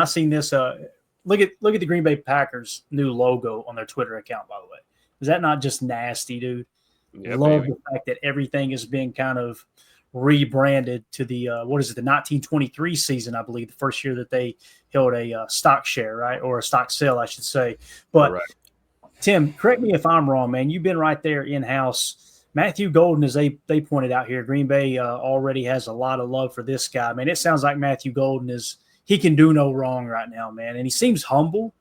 I seen this. Look at the Green Bay Packers new logo on their Twitter account. By the way, is that not just nasty, dude? Yeah, Love baby. the fact that everything is being kind of rebranded to the what is it, the 1923 season, I believe, the first year that they held a stock share, right, or a stock sale, I should say. But Correct. Tim, correct me if I'm wrong, man. You've been right there in house. Matthew Golden, as they pointed out here, Green Bay already has a lot of love for this guy. Man, it sounds like Matthew Golden he can do no wrong right now, man, and he seems humble,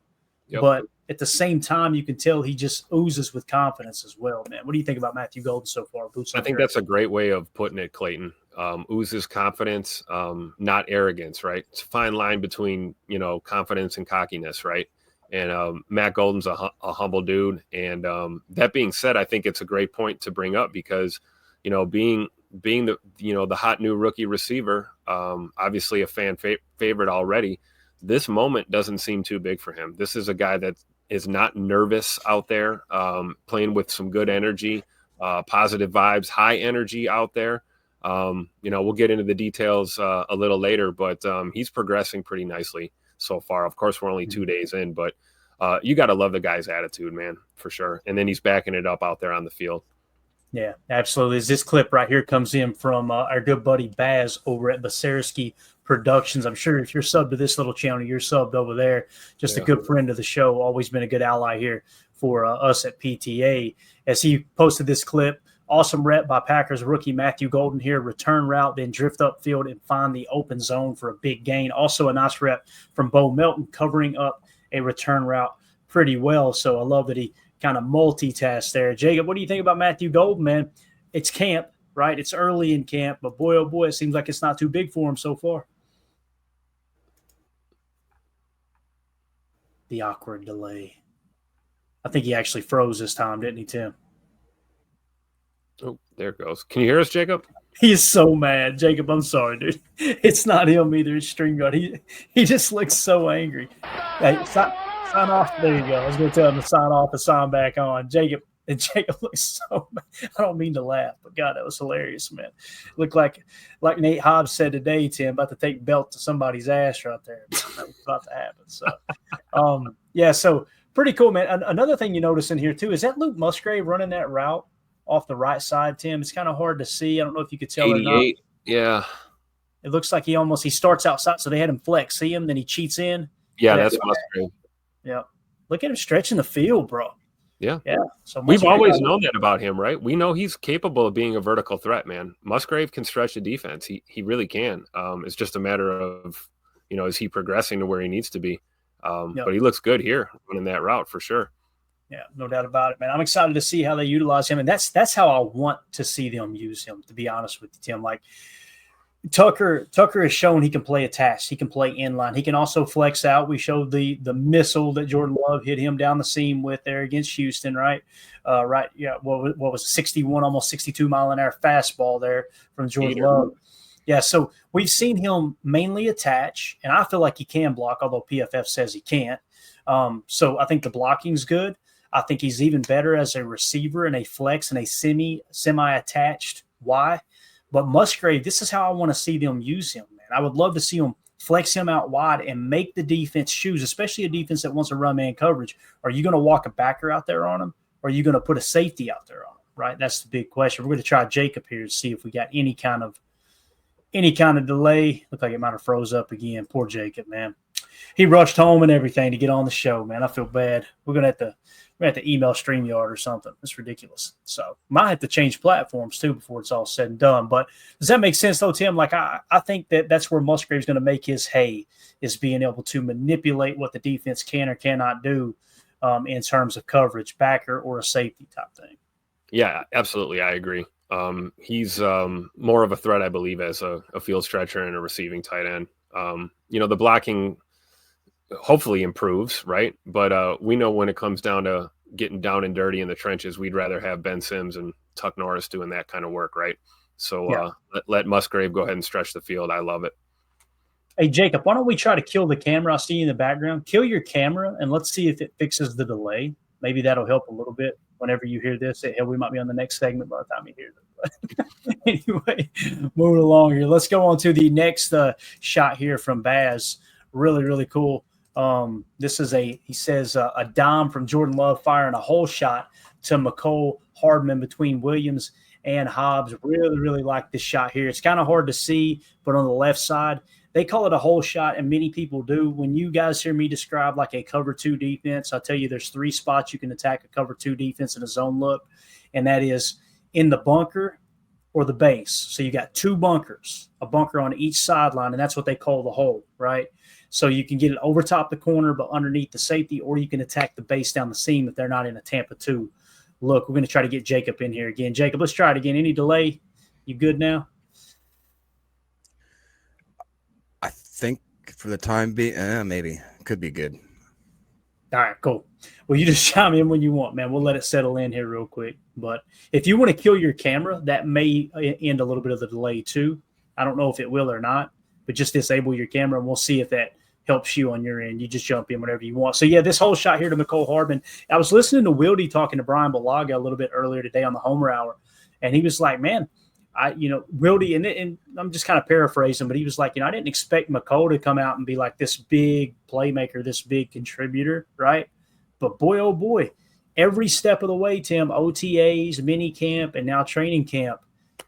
Yep. but at the same time, you can tell he just oozes with confidence as well, man. What do you think about Matthew Golden so far? I think that's a great way of putting it, Clayton. Oozes confidence, not arrogance, right? It's a fine line between, confidence and cockiness, right? And Matt Golden's a humble dude. And that being said, I think it's a great point to bring up because, being the hot new rookie receiver, obviously a fan favorite already, this moment doesn't seem too big for him. This is a guy that is not nervous out there, playing with some good energy, positive vibes, high energy out there. We'll get into the details a little later, but he's progressing pretty nicely so far. Of course, we're only 2 days in, but you got to love the guy's attitude, man, for sure. And then he's backing it up out there on the field. Yeah, absolutely. As this clip right here comes in from our good buddy Baz over at Basarsky Productions. I'm sure if you're subbed to this little channel, you're subbed over there. Just a good friend of the show, always been a good ally here for us at PTA. As he posted this clip, awesome rep by Packers rookie Matthew Golden here, return route, then drift upfield and find the open zone for a big gain. Also a nice rep from Bo Melton covering up a return route pretty well. So I love that he kind of multitask there. Jacob, what do you think about Matthew Golden, man? It's camp, right? It's early in camp, but boy, oh boy, it seems like it's not too big for him so far. The awkward delay. I think he actually froze this time, didn't he, Tim? Oh, there it goes. Can you hear us, Jacob? He is so mad. Jacob, I'm sorry, dude. It's not him either. It's StreamYard. He just looks so angry. Hey, sign off. There you go. I was going to tell him to sign off and sign back on. Jacob looks so mad. I don't mean to laugh, but God, that was hilarious, man. Looked like Nate Hobbs said today, Tim, about to take belt to somebody's ass right there. That was about to happen. So, yeah, so pretty cool, man. Another thing you notice in here, too, is that Luke Musgrave running that route off the right side, Tim. It's kind of hard to see. I don't know if you could tell 88, or not. Yeah. It looks like he starts outside, so they had him flex. See him, then he cheats in. Yeah, that's Musgrave. Yeah. Look at him stretching the field, bro. Yeah. Yeah. So we've always known that about him, right? We know he's capable of being a vertical threat, man. Musgrave can stretch the defense. He really can. It's just a matter of, is he progressing to where he needs to be? But he looks good here running that route for sure. Yeah, no doubt about it, man. I'm excited to see how they utilize him, and that's how I want to see them use him, to be honest with you, Tim. Like Tucker has shown he can play attached. He can play inline. He can also flex out. We showed the missile that Jordan Love hit him down the seam with there against Houston, right? Right. Yeah. What was 61, almost 62 mile an hour fastball there from Jordan Love. Yeah. So we've seen him mainly attach, and I feel like he can block, although PFF says he can't. So I think the blocking's good. I think he's even better as a receiver and a flex and a semi-attached Y. But Musgrave, this is how I want to see them use him, man. I would love to see them flex him out wide and make the defense choose, especially a defense that wants to run man coverage. Are you going to walk a backer out there on him, or are you going to put a safety out there on him, right? That's the big question. We're going to try Jacob here to see if we got any kind of delay. Looked like it might have froze up again. Poor Jacob, man. He rushed home and everything to get on the show, man. I feel bad. We're going to have to email StreamYard or something. It's ridiculous. So might have to change platforms too before it's all said and done. But does that make sense though, Tim? Like I think that's where Musgrave's going to make his hay, is being able to manipulate what the defense can or cannot do in terms of coverage, backer or a safety type thing. Yeah, absolutely. I agree. He's more of a threat, I believe, as a field stretcher and a receiving tight end. The blocking hopefully improves, right? But we know when it comes down to getting down and dirty in the trenches, we'd rather have Ben Sims and Tuck Norris doing that kind of work, right? So let Musgrave go ahead and stretch the field. I love it. Hey, Jacob, why don't we try to kill the camera? I see you in the background. Kill your camera, and let's see if it fixes the delay. Maybe that'll help a little bit whenever you hear this. Hell, we might be on the next segment by the time you hear this. Anyway, moving along here. Let's go on to the next shot here from Baz Really, really cool. This is he says a dime from Jordan Love firing a hole shot to Mecole Hardman between Williams and Hobbs. Really, really like this shot here. It's kind of hard to see, but on the left side, they call it a hole shot, and many people do. When you guys hear me describe like a cover two defense, I tell you there's 3 spots you can attack a cover two defense in a zone look, and that is in the bunker or the base. So you got 2 bunkers, a bunker on each sideline, and that's what they call the hole, right? So you can get it over top the corner, but underneath the safety, or you can attack the base down the seam if they're not in a Tampa 2 look. We're going to try to get Jacob in here again. Jacob, let's try it again. Any delay? You good now? I think for the time being, maybe. Could be good. All right, cool. Well, you just chime in when you want, man. We'll let it settle in here real quick. But if you want to kill your camera, that may end a little bit of the delay too. I don't know if it will or not, but just disable your camera and we'll see if that helps you on your end. You just jump in whenever you want. So, yeah, this whole shot here to Mecole Hardman. I was listening to Wildy talking to Brian Balaga a little bit earlier today on the Homer Hour, and he was like, man, Wildy, and I'm just kind of paraphrasing, but he was like, I didn't expect Mecole to come out and be like this big playmaker, this big contributor, right? But boy, oh boy, every step of the way, Tim, OTAs, mini camp, and now training camp,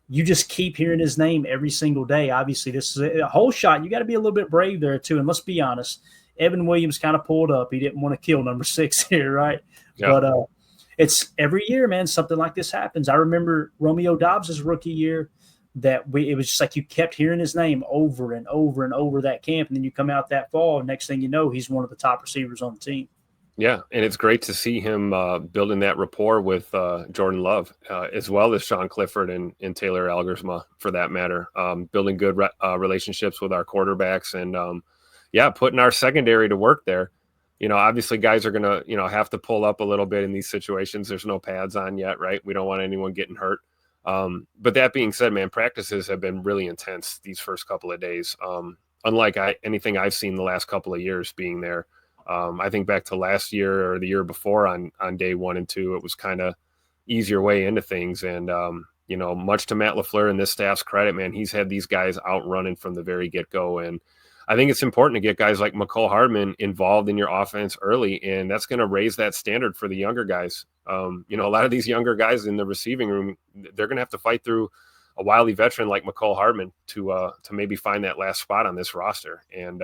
you just keep hearing his name every single day. Obviously, this is a whole shot. You got to be a little bit brave there, too. And let's be honest, Evan Williams kind of pulled up. He didn't want to kill number 6 here, right? Yeah. But it's every year, man, something like this happens. I remember Romeo Dobbs' rookie year it was just like you kept hearing his name over and over and over that camp. And then you come out that fall, and next thing you know, he's one of the top receivers on the team. Yeah, and it's great to see him building that rapport with Jordan Love, as well as Sean Clifford and Taylor Algersma, for that matter. Building good relationships with our quarterbacks and, putting our secondary to work there. Obviously guys are going to, have to pull up a little bit in these situations. There's no pads on yet, right? We don't want anyone getting hurt. But that being said, man, practices have been really intense these first couple of days. Unlike anything I've seen the last couple of years being there. I think back to last year or the year before on day 1 and 2, it was kind of easier way into things. And, much to Matt LaFleur and this staff's credit, man, he's had these guys out running from the very get-go. And I think it's important to get guys like Mecole Hardman involved in your offense early, and that's going to raise that standard for the younger guys. A lot of these younger guys in the receiving room, they're going to have to fight through a wily veteran like Mecole Hardman to maybe find that last spot on this roster. And,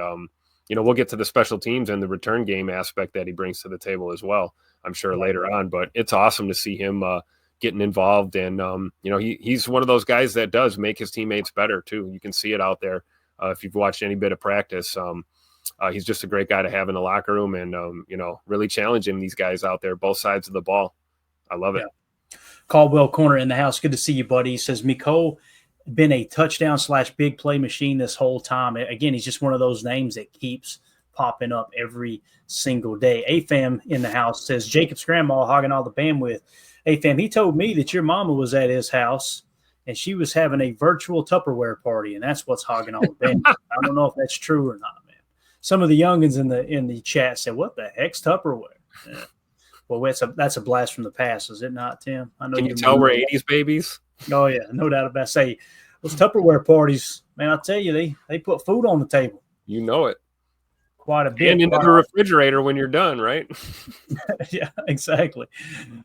we'll get to the special teams and the return game aspect that he brings to the table as well, I'm sure later on, but it's awesome to see him getting involved. And, he's one of those guys that does make his teammates better too. You can see it out there. If you've watched any bit of practice, he's just a great guy to have in the locker room and, really challenging these guys out there, both sides of the ball. I love it. Yeah. Caldwell Corner in the house. Good to see you, buddy. He says, Mecole been a touchdown / big play machine this whole time. Again, he's just one of those names that keeps popping up every single day. AFAM in the house says, Jacob's grandma hogging all the bandwidth. AFAM, he told me that your mama was at his house and she was having a virtual Tupperware party, and that's what's hogging all the bandwidth. I don't know if that's true or not, man. Some of the youngins in the chat said, what the heck's Tupperware? Yeah. Well, that's a blast from the past, is it not, Tim? I know. Can you tell we're 80s babies? Oh, yeah, no doubt about it. Say, those Tupperware parties, man, I'll tell you, they put food on the table. You know it. Quite a bit. And into the refrigerator when you're done, right? Yeah, exactly.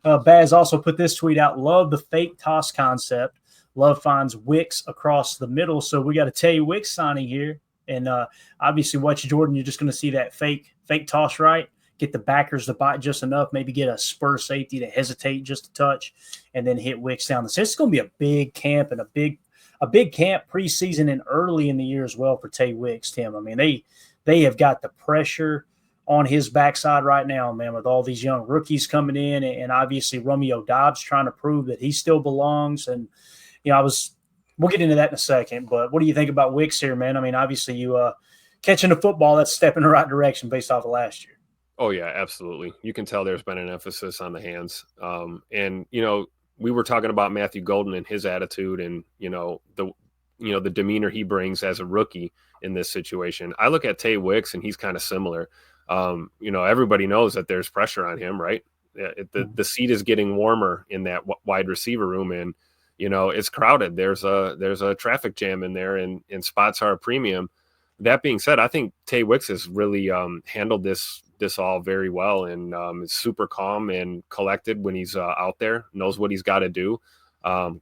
Baz also put this tweet out, love the fake toss concept. Love finds Wicks across the middle. So we got a Tay Wicks signing here. And obviously, watch Jordan, you're just going to see that fake toss right. Get the backers to bite just enough, maybe get a spur safety to hesitate just a touch, and then hit Wicks down the side. It's going to be a big camp and a big camp preseason and early in the year as well for Tay Wicks, Tim. I mean, they have got the pressure on his backside right now, man, with all these young rookies coming in, and obviously Romeo Dobbs trying to prove that he still belongs. And we'll get into that in a second, but what do you think about Wicks here, man? I mean, obviously you catching the football, that's a step in the right direction based off of last year. Oh yeah, absolutely. You can tell there's been an emphasis on the hands. And we were talking about Matthew Golden and his attitude and, the demeanor he brings as a rookie in this situation. I look at Tay Wicks and he's kind of similar. Everybody knows that there's pressure on him, right? The seat is getting warmer in that wide receiver room, and it's crowded. There's a traffic jam in there, and spots are a premium. that being said, I think Tay Wicks has really handled this all very well, and is super calm and collected when he's out there, knows what he's got to do.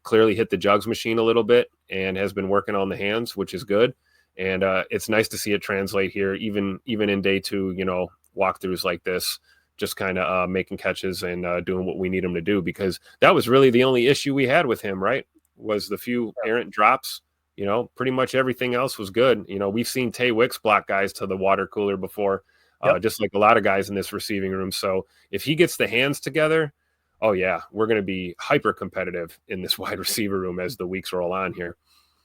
Clearly hit the jugs machine a little bit and has been working on the hands, which is good. And it's nice to see it translate here, even in day 2, walkthroughs like this, just kind of making catches and doing what we need him to do, because that was really the only issue we had with him, right? Was the few errant drops. Pretty much everything else was good. We've seen Tay Wicks block guys to the water cooler before, just like a lot of guys in this receiving room. So if he gets the hands together, oh yeah, we're going to be hyper competitive in this wide receiver room as the weeks roll on here.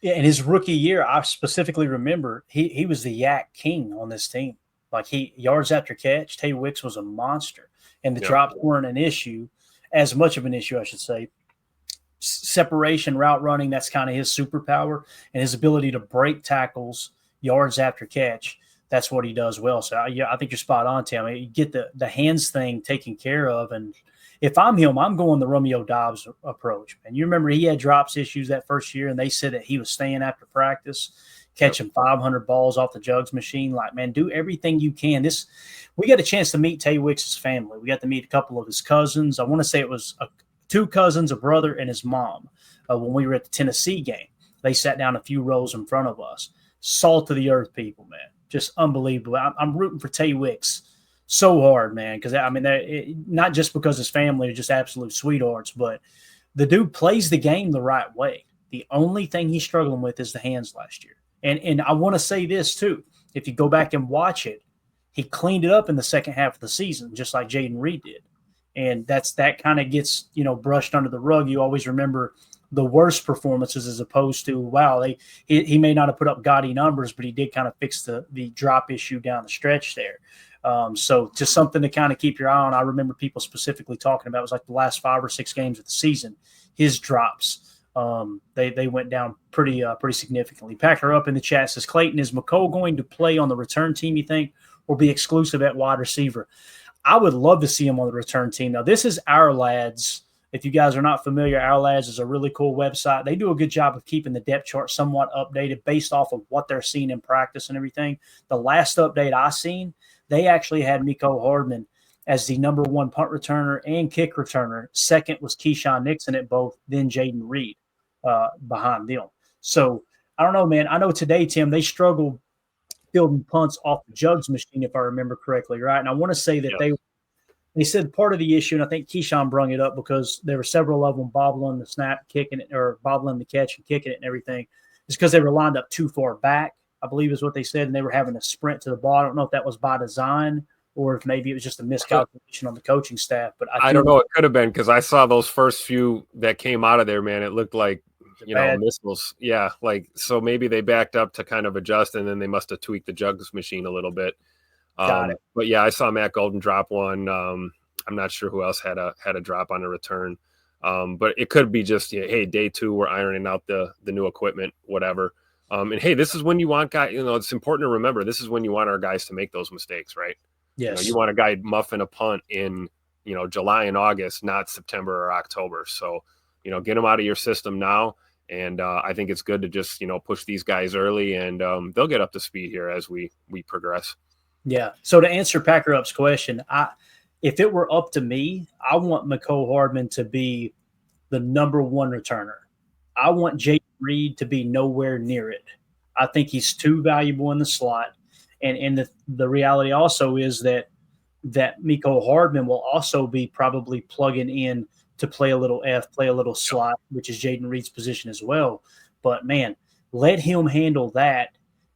Yeah, in his rookie year, I specifically remember he was the yak king on this team. Like yards after catch, Tay Wicks was a monster, and the drops weren't an issue, as much of an issue, I should say. Separation, route running, that's kind of his superpower, and his ability to break tackles, yards after catch. That's what he does well. So yeah, I think you're spot on, Tim. You get the hands thing taken care of, and if I'm him, I'm going the Romeo Doubs approach. And you remember he had drops issues that first year, and they said that he was staying after practice, catching 500 balls off the jugs machine. Like, man, do everything you can. We got a chance to meet Tay Wicks' family. We got to meet a couple of his cousins. I want to say it was 2 cousins, a brother, and his mom. When we were at the Tennessee game, they sat down a few rows in front of us. Salt of the earth people, man. Just unbelievable. I'm rooting for Tay Wicks so hard, man, because, not just because his family are just absolute sweethearts, but the dude plays the game the right way. The only thing he's struggling with is the hands last year. And I want to say this, too. If you go back and watch it, he cleaned it up in the second half of the season, just like Jayden Reed did. And that kind of gets, brushed under the rug. You always remember the worst performances as opposed to, wow, he may not have put up gaudy numbers, but he did kind of fix the drop issue down the stretch there. So just something to kind of keep your eye on. I remember people specifically talking about, it was like the last 5 or 6 games of the season, his drops, they went down pretty significantly. Packer up in the chat says, Clayton, is Mecole going to play on the return team, you think, or be exclusive at wide receiver? I would love to see him on the return team. Now, this is Our Lads. If you guys are not familiar, Our Lads is a really cool website. They do a good job of keeping the depth chart somewhat updated based off of what they're seeing in practice and everything. The last update I seen, they actually had Mecole Hardman as the number 1 punt returner and kick returner. Second was Keyshawn Nixon at both, then Jayden Reed behind them. So, I don't know, man. I know today, Tim, they struggled fielding punts off the jugs machine, if I remember correctly, right? And I want to say that they said part of the issue, and I think Keyshawn brung it up because there were several of them bobbling the snap, kicking it, or bobbling the catch and kicking it and everything. It's because they were lined up too far back, I believe is what they said, and they were having to sprint to the ball. I don't know if that was by design or if maybe it was just a miscalculation on the coaching staff. But I don't know. It could have been, because I saw those first few that came out of there, man. It looked like, missiles. Yeah, so maybe they backed up to kind of adjust, and then they must have tweaked the jugs machine a little bit. But yeah, I saw Matt Golden drop one. I'm not sure who else had a drop on a return. But it could be just, hey, day 2, we're ironing out the new equipment, whatever. And hey, this is when you want guys, it's important to remember, this is when you want our guys to make those mistakes, right? Yes. You want a guy muffing a punt in, July and August, not September or October. So, get them out of your system now. And I think it's good to just, push these guys early, and they'll get up to speed here as we progress. Yeah. So to answer Packer Up's question, if it were up to me, I want Mecole Hardman to be the number 1 returner. I want Jayden Reed to be nowhere near it. I think he's too valuable in the slot. And the reality also is that Mecole Hardman will also be probably plugging in to play a little play a little slot, which is Jayden Reed's position as well. But, man, let him handle that.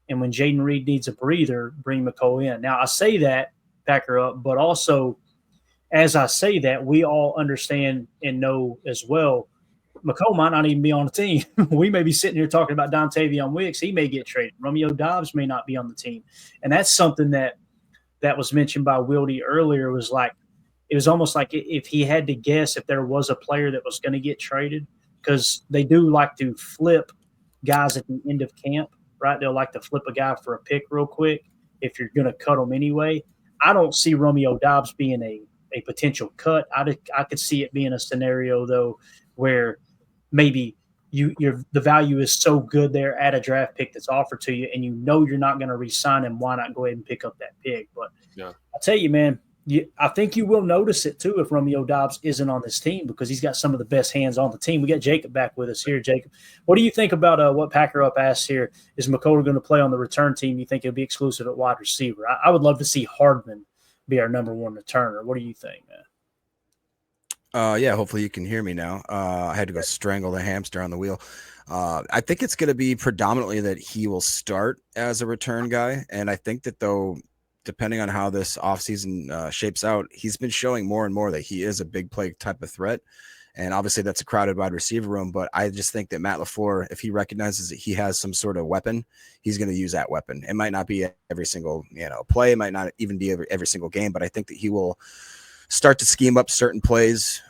And when Jayden Reed needs a breather, bring Mecole in. Now, I say that, Packer Up, but also as I say that, we all understand and know as well, Mecole might not even be on the team. We may be sitting here talking about Dontavion Wicks. He may get traded. Romeo Doubs may not be on the team. And that's something that was mentioned by Wildy earlier, was like, it was almost like if he had to guess if there was a player that was going to get traded, because they do like to flip guys at the end of camp, right? They'll like to flip a guy for a pick real quick if you're going to cut them anyway. I don't see Romeo Doubs being a potential cut. I could see it being a scenario, though, where maybe the value is so good there at a draft pick that's offered to you, and you know you're not going to re-sign him. Why not go ahead and pick up that pick? But yeah, I tell you, man, I think you will notice it too if Romeo Doubs isn't on this team because he's got some of the best hands on the team. We got Jacob back with us here. Jacob, what do you think about what Packer Up asked here? Is Mecole going to play on the return team? You think it'll be exclusive at wide receiver? I would love to see Hardman be our number one returner. What do you think, man? Yeah, hopefully you can hear me now. I had to go strangle the hamster on the wheel. I think it's going to be predominantly that he will start as a return guy. And I think that, though, depending on how this offseason shapes out, he's been showing more and more that he is a big play type of threat. And obviously that's a crowded wide receiver room. But I just think that Matt LaFleur, if he recognizes that he has some sort of weapon, he's going to use that weapon. It might not be every single play. It might not even be every single game. But I think that he will start to scheme up certain plays,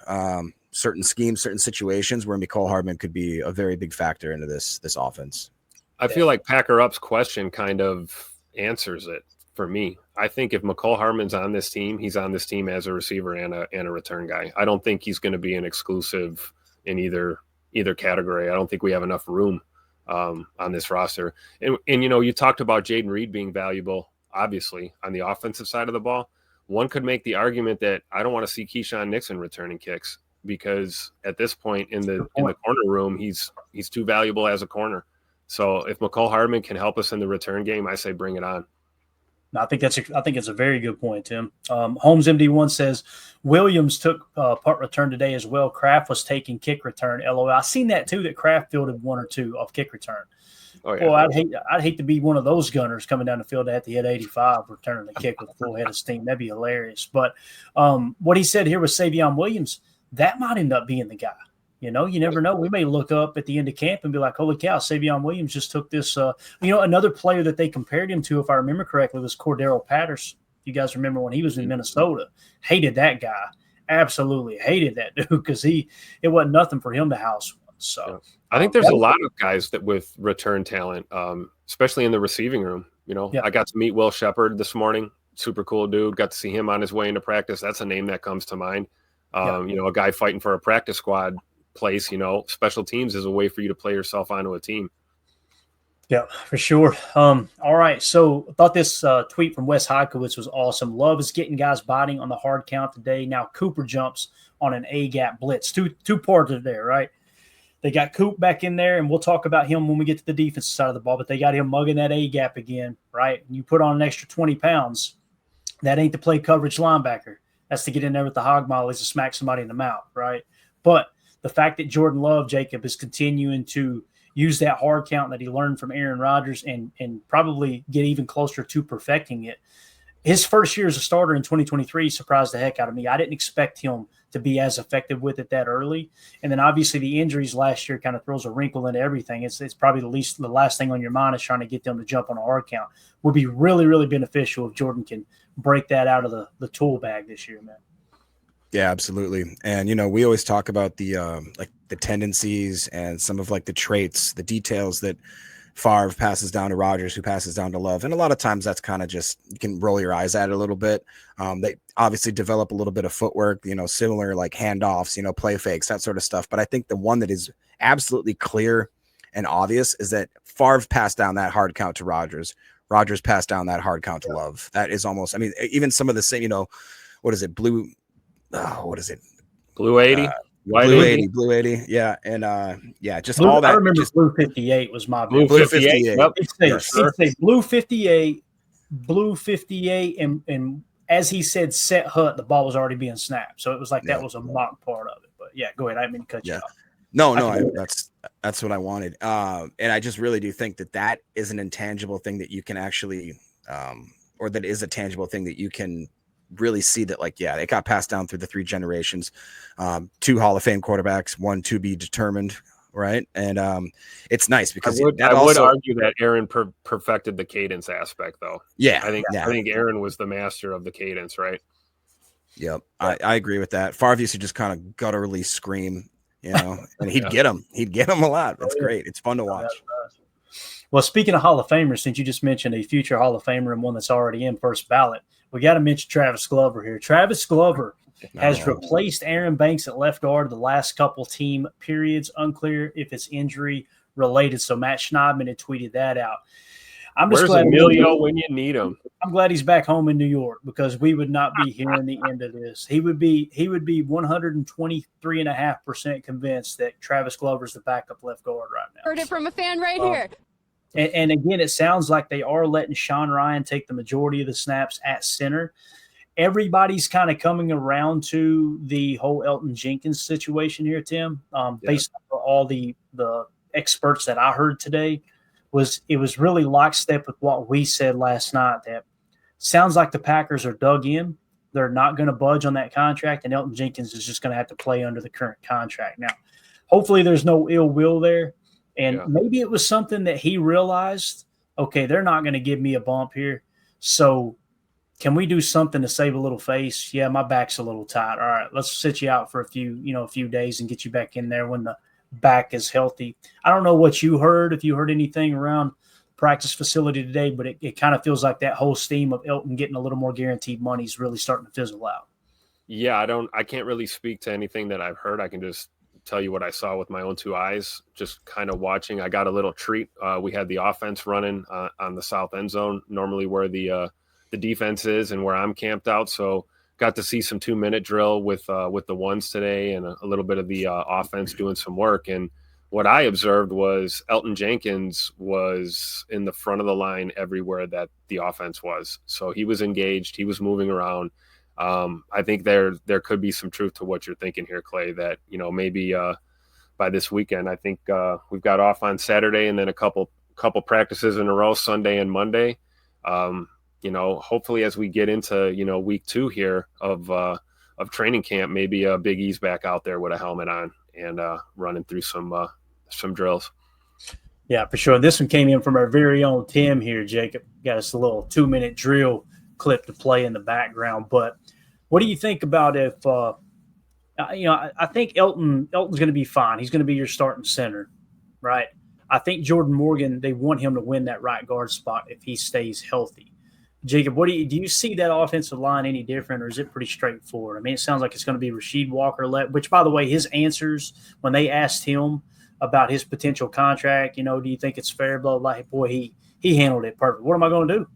certain schemes, certain situations where Mecole Hardman could be a very big factor into this offense. I feel like Packer Up's question kind of answers it for me. I think if Mecole Hardman's on this team, he's on this team as a receiver and a return guy. I don't think he's going to be an exclusive in either category. I don't think we have enough room on this roster. And you talked about Jaden Reed being valuable, obviously, on the offensive side of the ball. One could make the argument that I don't want to see Keyshawn Nixon returning kicks because at this point in the corner room, he's too valuable as a corner. So if Mecole Hardman can help us in the return game, I say bring it on. I think it's a very good point, Tim. Holmes MD1 says Williams took punt return today as well. Kraft was taking kick return. LOL. I seen that too. That Kraft fielded one or two off kick return. Oh, yeah. Well, I'd hate to be one of those gunners coming down the field at the 85 returning the kick with a full head of steam. That'd be hilarious. But what he said here with Savion Williams, that might end up being the guy. You never know. We may look up at the end of camp and be like, holy cow, Savion Williams just took this. Another player that they compared him to, if I remember correctly, was Cordero Patterson. You guys remember when he was in Minnesota? Hated that guy. Absolutely hated that dude because it wasn't nothing for him to house one. So yeah. I think there's a lot of guys that with return talent, especially in the receiving room. I got to meet Will Shepard this morning. Super cool dude. Got to see him on his way into practice. That's a name that comes to mind. A guy fighting for a practice squad place. Special teams is a way for you to play yourself onto a team. Yeah, for sure. All right. So I thought this tweet from Wes Heikowitz was awesome. Love is getting guys biting on the hard count today. Now Cooper jumps on an A-gap blitz. Two parts of there, right? They got Coop back in there, and we'll talk about him when we get to the defensive side of the ball, but they got him mugging that A-gap again, right? And you put on an extra 20 pounds. That ain't to play coverage linebacker. That's to get in there with the hog mollies to smack somebody in the mouth, right? But the fact that Jordan Love, Jacob, is continuing to use that hard count that he learned from Aaron Rodgers and probably get even closer to perfecting it. His first year as a starter in 2023 surprised the heck out of me. I didn't expect him to be as effective with it that early. And then obviously the injuries last year kind of throws a wrinkle into everything. It's probably the last thing on your mind is trying to get them to jump on a hard count. Would be really, really beneficial if Jordan can break that out of the tool bag this year, man. Yeah, absolutely. And, we always talk about the tendencies and some of the traits, the details that Favre passes down to Rodgers, who passes down to Love. And a lot of times that's kind of just, you can roll your eyes at it a little bit. They obviously develop a little bit of footwork, similar like handoffs, play fakes, that sort of stuff. But I think the one that is absolutely clear and obvious is that Favre passed down that hard count to Rodgers. Rodgers passed down that hard count to Love. That is almost, even some of the same, what is it? Blue 80. Blue 80, yeah, and just blue, all that. I remember just, Blue 58 was my Blue 58. Yep. It'd say Blue 58, and as he said, set hut, the ball was already being snapped, so it was like that was a mock part of it. But yeah, go ahead. I didn't mean to cut you off. No, that's what I wanted, and I just really do think that is an intangible thing that you can actually, or that is a tangible thing that you can really see that it got passed down through the three generations, 2 Hall of Fame quarterbacks, 1 to be determined, right? And it's nice because I would argue that Aaron perfected the cadence aspect, though. Yeah, I think Aaron was the master of the cadence, right? Yep, I agree with that. Favre used to just kind of gutturally scream, and he'd get them a lot. It's great. It's fun to watch. Well, speaking of Hall of Famers, since you just mentioned a future Hall of Famer and one that's already in first ballot, we got to mention Travis Glover here. Travis Glover has replaced Aaron Banks at left guard the last couple team periods. Unclear if it's injury related. So Matt Schneidman had tweeted that out. I'm just Where's glad Emilio when you need him? I'm glad he's back home in New York because we would not be hearing the end of this. He would be 123.5% convinced that Travis Glover's the backup left guard right now. Heard it from a fan right here. And again, it sounds like they are letting Sean Ryan take the majority of the snaps at center. Everybody's kind of coming around to the whole Elton Jenkins situation here, Tim. Based on all the experts that I heard today, it was really lockstep with what we said last night. That sounds like the Packers are dug in. They're not going to budge on that contract, and Elton Jenkins is just going to have to play under the current contract. Now, hopefully there's no ill will there. And maybe it was something that he realized, okay, they're not going to give me a bump here. So can we do something to save a little face? Yeah, my back's a little tight. All right, let's sit you out for a few days and get you back in there when the back is healthy. I don't know what you heard, if you heard anything around practice facility today, but it kind of feels like that whole steam of Elton getting a little more guaranteed money is really starting to fizzle out. Yeah, I can't really speak to anything that I've heard. I can just tell you what I saw with my own two eyes, just kind of watching. I got a little treat. We had the offense running on the south end zone, normally where the defense is and where I'm camped out. So got to see some 2-minute drill with the ones today and a little bit of the offense doing some work. And what I observed was Elton Jenkins was in the front of the line everywhere that the offense was. So he was engaged. He was moving around. I think there could be some truth to what you're thinking here, Clay, that, maybe by this weekend. I think we've got off on Saturday and then a couple practices in a row, Sunday and Monday. Hopefully as we get into, week 2 here of training camp, maybe Big E's back out there with a helmet on and running through some drills. Yeah, for sure. This one came in from our very own Tim here, Jacob. Got us a little 2-minute drill clip to play in the background. But what do you think about if I think Elton's going to be fine. He's going to be your starting center, right? I think Jordan Morgan, they want him to win that right guard spot if he stays healthy. Jacob, do you see that offensive line any different, or is it pretty straightforward? I mean, it sounds like it's going to be Rasheed Walker, which, by the way, his answers when they asked him about his potential contract, do you think it's fair? Blah, blah, blah. Boy, he handled it perfect. What am I going to do?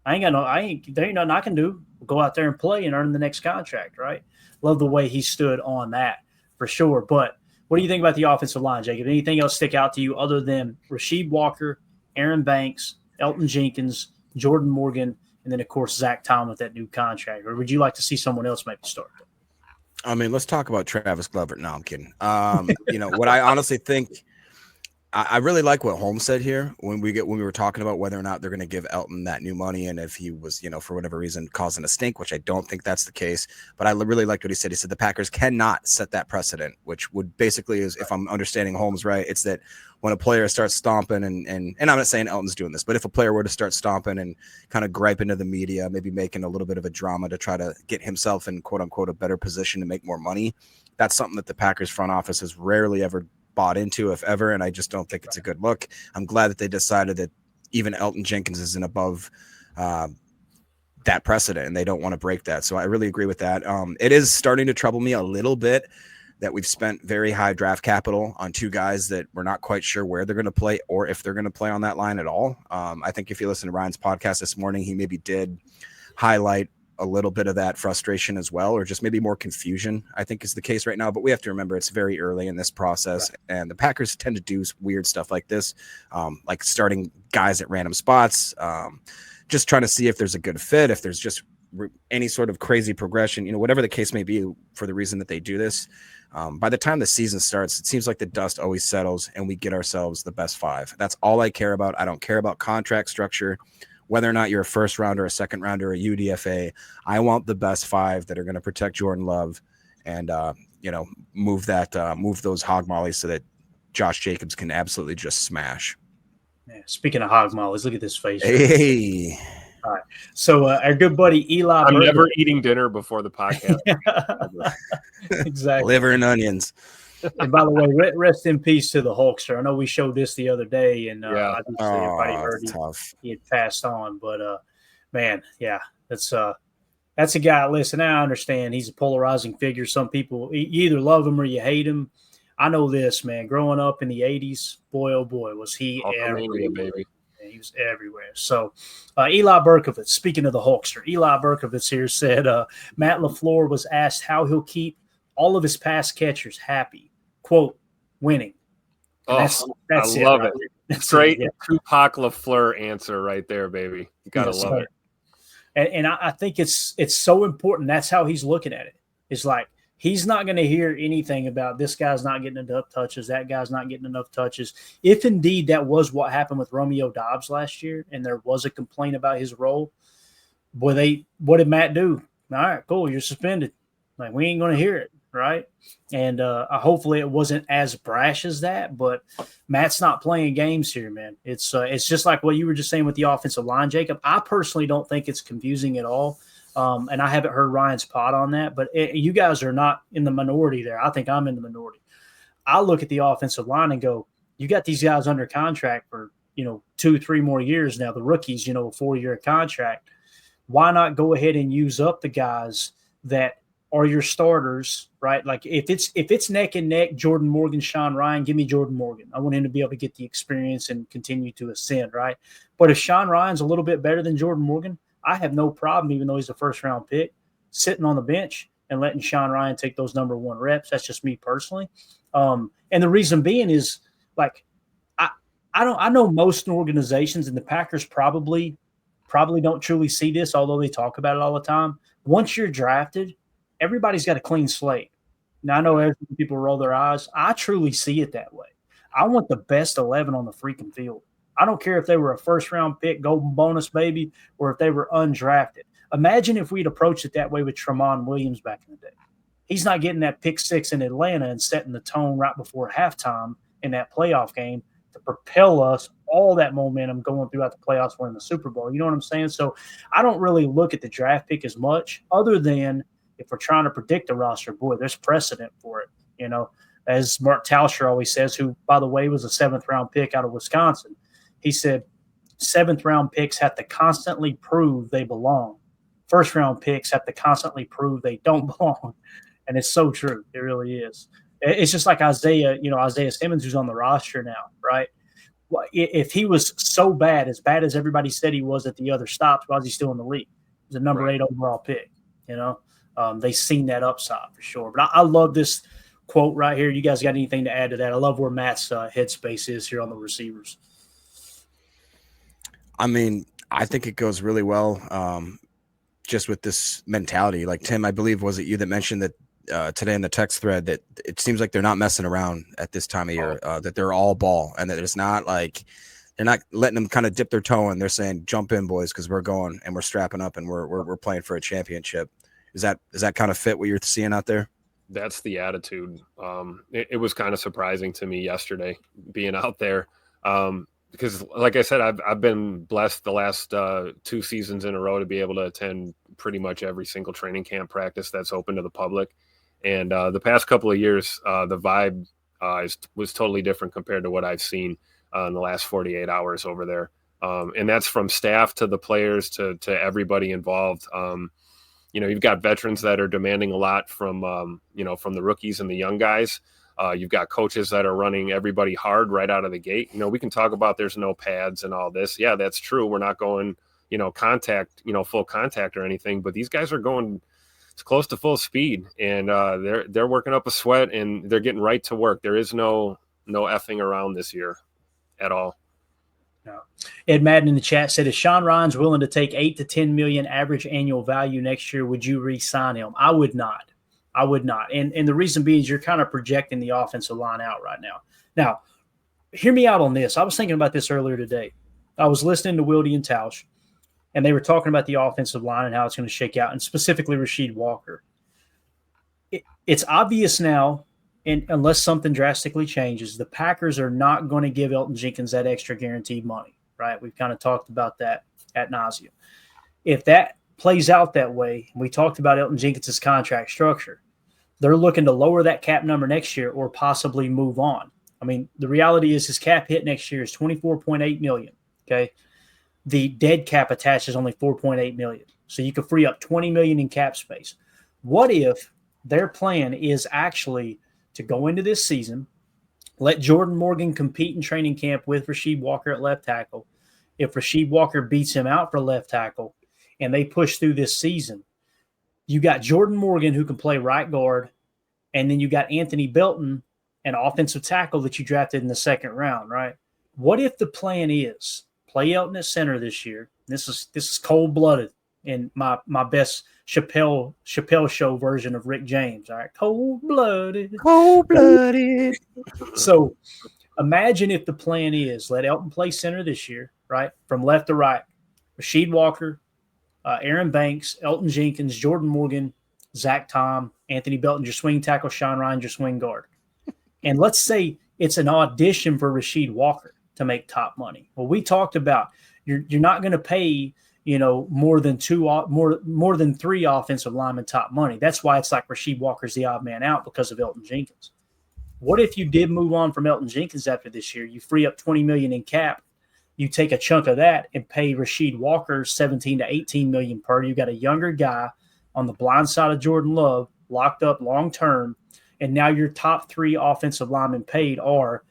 There ain't nothing I can do. Go out there and play and earn the next contract, right? Love the way he stood on that for sure. But what do you think about the offensive line, Jacob? Anything else stick out to you other than Rasheed Walker, Aaron Banks, Elton Jenkins, Jordan Morgan, and then, of course, Zach Tom with that new contract? Or would you like to see someone else maybe start? I mean, let's talk about Travis Glover. No, I'm kidding. What I honestly think, I really like what Holmes said here when we were talking about whether or not they're going to give Elton that new money and if he was, for whatever reason, causing a stink, which I don't think that's the case. But I really liked what he said. He said the Packers cannot set that precedent, which would basically is, if I'm understanding Holmes right, it's that when a player starts stomping and I'm not saying Elton's doing this, but if a player were to start stomping and kind of gripe into the media, maybe making a little bit of a drama to try to get himself in quote unquote a better position to make more money, that's something that the Packers front office has rarely ever bought into, if ever, and I just don't think it's a good look. I'm glad that they decided that even Elton Jenkins isn't above that precedent, and they don't want to break that. So I really agree with that. It is starting to trouble me a little bit that we've spent very high draft capital on 2 guys that we're not quite sure where they're going to play or if they're going to play on that line at all. I think if you listen to Ryan's podcast this morning, he maybe did highlight a little bit of that frustration as well, or just maybe more confusion, I think is the case right now. But we have to remember it's very early in this process, right? And the Packers tend to do weird stuff like this, like starting guys at random spots, just trying to see if there's a good fit, if there's just any sort of crazy progression, whatever the case may be for the reason that they do this. By the time the season starts, it seems like the dust always settles and we get ourselves the best 5. That's all I care about. I don't care about contract structure, whether or not you're a first rounder, a second rounder, a UDFA. I want the best 5 that are going to protect Jordan Love and, move those hog mollies so that Josh Jacobs can absolutely just smash. Yeah, speaking of hog mollies, look at this face. Hey. All right. So our good buddy Eli. I'm never eating dinner before the podcast. Exactly. Liver and onions. And by the way, rest in peace to the Hulkster. I know we showed this the other day, and obviously everybody heard he had passed on. But man, yeah, that's That's a guy. Listen, I understand he's a polarizing figure. Some people, you either love him or you hate him. I know this, man. Growing up in the '80s, boy, oh boy, was he Hulkamania, everywhere. baby. He was everywhere. So, Eli Berkovitz, speaking of the Hulkster, Eli Berkovitz here said Matt LaFleur was asked how he'll keep all of his pass catchers happy. Quote, winning. And that's I love right it. That's great. Yeah. Tupac LaFleur answer right there, baby. You got to love it. And I think it's so important. That's how he's looking at it. It's like he's not going to hear anything about this guy's not getting enough touches, that guy's not getting enough touches. If indeed that was what happened with Romeo Doubs last year and there was a complaint about his role, boy, what did Matt do? All right, cool, you're suspended. Like, we ain't going to hear it, right? And hopefully it wasn't as brash as that, but Matt's not playing games here, man. It's just like what you were just saying with the offensive line, Jacob. I personally don't think it's confusing at all. And I haven't heard Ryan's pot on that, but you guys are not in the minority there. I think I'm in the minority. I look at the offensive line and go, you got these guys under contract for, 2-3 more years now. The rookies, a 4-year contract. Why not go ahead and use up the guys that are your starters, right? Like if it's neck and neck, Jordan Morgan, Sean Ryan, give me Jordan Morgan. I want him to be able to get the experience and continue to ascend, right? But if Sean Ryan's a little bit better than Jordan Morgan, I have no problem, even though he's a first-round pick, sitting on the bench and letting Sean Ryan take those number 1 reps. That's just me personally. And the reason being is, like, I know most organizations, and the Packers probably don't truly see this, although they talk about it all the time. Once you're drafted, everybody's got a clean slate. Now, I know people roll their eyes. I truly see it that way. I want the best 11 on the freaking field. I don't care if they were a first-round pick, golden bonus baby, or if they were undrafted. Imagine if we'd approached it that way with Tramon Williams back in the day. He's not getting that pick 6 in Atlanta and setting the tone right before halftime in that playoff game to propel us all that momentum going throughout the playoffs, winning the Super Bowl. You know what I'm saying? So I don't really look at the draft pick as much, other than if we're trying to predict the roster. Boy, there's precedent for it. As Mark Tauscher always says, who, by the way, was a 7th-round pick out of Wisconsin. He said 7th-round picks have to constantly prove they belong. First-round picks have to constantly prove they don't belong. And it's so true. It really is. It's just like Isaiah Simmons, who's on the roster now, right? If he was so bad, as everybody said he was at the other stops, why is he still in the league? He's a number 8 overall pick, They've seen that upside for sure. But I love this quote right here. You guys got anything to add to that? I love where Matt's headspace is here on the receivers. I mean, I think it goes really well just with this mentality. Like, Tim, I believe, was it you that mentioned that today in the text thread that it seems like they're not messing around at this time of year, that they're all ball, and that it's not like they're not letting them kind of dip their toe in. They're saying, jump in, boys, because we're going and we're strapping up and we're playing for a championship. Does that kind of fit what you're seeing out there? That's the attitude. It was kind of surprising to me yesterday being out there. Because, like I said, I've been blessed the last 2 seasons in a row to be able to attend pretty much every single training camp practice that's open to the public. And the past couple of years, the vibe was totally different compared to what I've seen in the last 48 hours over there. And that's from staff to the players to everybody involved. You've got veterans that are demanding a lot from the rookies and the young guys. You've got coaches that are running everybody hard right out of the gate. We can talk about there's no pads and all this. Yeah, that's true. We're not going, contact, full contact or anything, but these guys are going close to full speed, and they're working up a sweat, and they're getting right to work. There is no effing around this year at all. No. Ed Madden in the chat said, if Sean Ryan's willing to take $8 to $10 million average annual value next year, would you re-sign him? I would not. And the reason being is you're kind of projecting the offensive line out right now. Now, hear me out on this. I was thinking about this earlier today. I was listening to Wilde and Tausch, and they were talking about the offensive line and how it's going to shake out, and specifically Rasheed Walker. It's obvious now, and unless something drastically changes, the Packers are not going to give Elgton Jenkins that extra guaranteed money, right? We've kind of talked about that ad nauseum. If that plays out that way, we talked about Elgton Jenkins' contract structure, they're looking to lower that cap number next year or possibly move on. I mean, the reality is his cap hit next year is $24.8 million, okay? The dead cap attached is only $4.8 million. So you could free up $20 million in cap space. What if their plan is actually to go into this season, let Jordan Morgan compete in training camp with Rasheed Walker at left tackle. If Rasheed Walker beats him out for left tackle and they push through this season, you got Jordan Morgan who can play right guard, and then you got Anthony Belton, an offensive tackle that you drafted in the second round, right? What if the plan is play Elton at center this year? This is cold-blooded in my best Chappelle show version of Rick James. All right, cold-blooded. So imagine if the plan is let Elton play center this year, right, from left to right. Rasheed Walker, Aaron Banks, Elton Jenkins, Jordan Morgan, Zach Tom, Anthony Belton, your swing tackle, Sean Ryan, your swing guard. And let's say it's an audition for Rasheed Walker to make top money. Well, we talked about you're not going to pay more than three offensive linemen top money. That's why it's like Rasheed Walker's the odd man out because of Elton Jenkins. What if you did move on from Elton Jenkins after this year? You free up $20 million in cap. You take a chunk of that and pay Rasheed Walker $17 to $18 million per. You got a younger guy on the blind side of Jordan Love, locked up long term, and now your top three offensive linemen paid are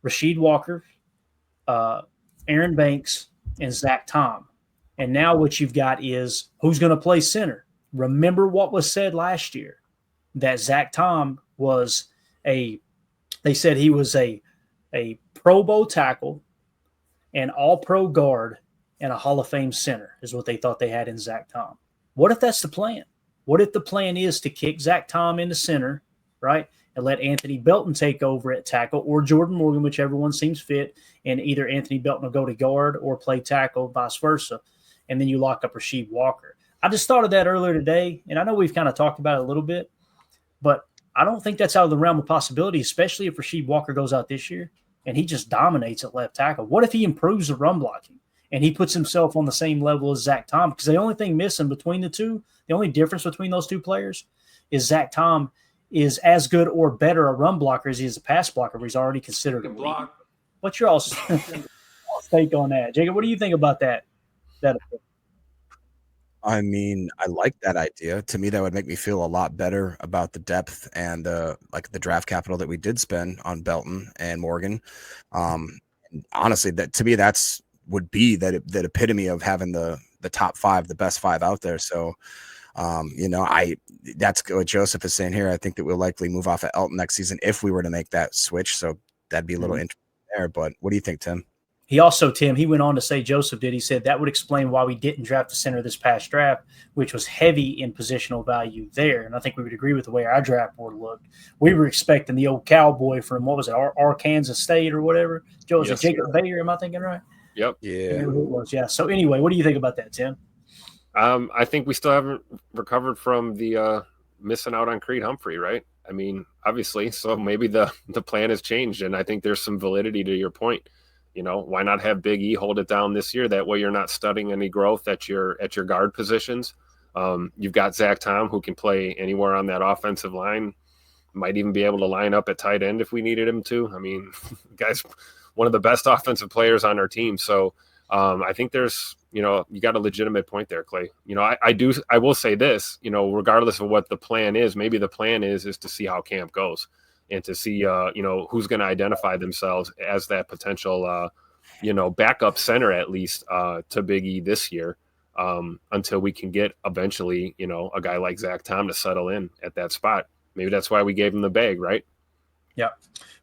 Rasheed Walker, Aaron Banks, and Zach Tom. And now what you've got is who's going to play center. Remember what was said last year, that Zach Tom was they said he was a Pro Bowl tackle, an all-pro guard, and a Hall of Fame center is what they thought they had in Zach Tom. What if that's the plan? What if the plan is to kick Zach Tom into center, right, and let Anthony Belton take over at tackle, or Jordan Morgan, whichever one seems fit, and either Anthony Belton will go to guard or play tackle, vice versa, and then you lock up Rasheed Walker. I just thought of that earlier today, and I know we've kind of talked about it a little bit, but I don't think that's out of the realm of possibility, especially if Rasheed Walker goes out this year and he just dominates at left tackle. What if he improves the run blocking and he puts himself on the same level as Zach Tom? Because the only thing missing between the two, the only difference between those two players is Zach Tom is as good or better a run blocker as he is a pass blocker, but he's already considered a block. What's your all's take on that? Jacob, what do you think about that? I mean, I like that idea. To me, that would make me feel a lot better about the depth and the draft capital that we did spend on Belton and Morgan. And honestly, that to me, would be that epitome of having the top five, the best five out there. So, that's what Joseph is saying here. I think that we'll likely move off of Elton next season if we were to make that switch. So that'd be a little interesting there. But what do you think, Tim? He also, Tim, he went on to say, Joseph did, he said that would explain why we didn't draft the center this past draft, which was heavy in positional value there. And I think we would agree with the way our draft board looked. We were expecting the old cowboy from, what was it, Arkansas State or whatever? Joe, was it Jacob Bayer? Am I thinking right? Yep. Yeah. Who it was, yeah. So anyway, what do you think about that, Tim? I think we still haven't recovered from the missing out on Creed Humphrey, right? I mean, obviously, so maybe the plan has changed, and I think there's some validity to your point. Why not have Big E hold it down this year? That way you're not studying any growth at your guard positions. You've got Zach Tom, who can play anywhere on that offensive line, might even be able to line up at tight end if we needed him to. I mean, guy's one of the best offensive players on our team. So I think there's, you got a legitimate point there, Clay. I will say this, regardless of what the plan is, maybe the plan is to see how camp goes. And to see, who's going to identify themselves as that potential, backup center, at least to Big E this year, until we can get eventually, a guy like Zach Tom to settle in at that spot. Maybe that's why we gave him the bag, right? Yeah.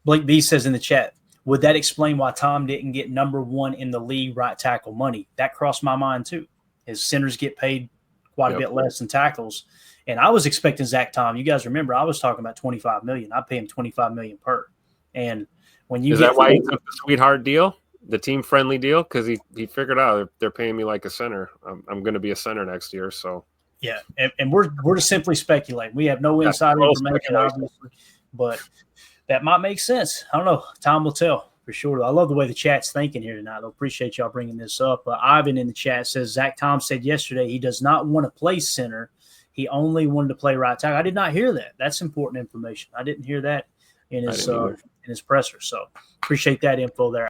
Blake B says in the chat, would that explain why Tom didn't get number one in the league right tackle money? That crossed my mind too. His centers get paid quite a bit less than tackles. And I was expecting Zach Tom. You guys remember I was talking about $25 million. I pay him $25 million per. And when you is that why he took the sweetheart deal, the team friendly deal? Because he figured out they're paying me like a center. I'm going to be a center next year. So yeah, and we're just simply speculating. We have no inside information, obviously, but that might make sense. I don't know. Time will tell for sure. I love the way the chat's thinking here tonight. I appreciate y'all bringing this up. Ivan in the chat says Zach Tom said yesterday he does not want to play center. He only wanted to play right tackle. I did not hear that. That's important information. I didn't hear that in his presser. So appreciate that info there.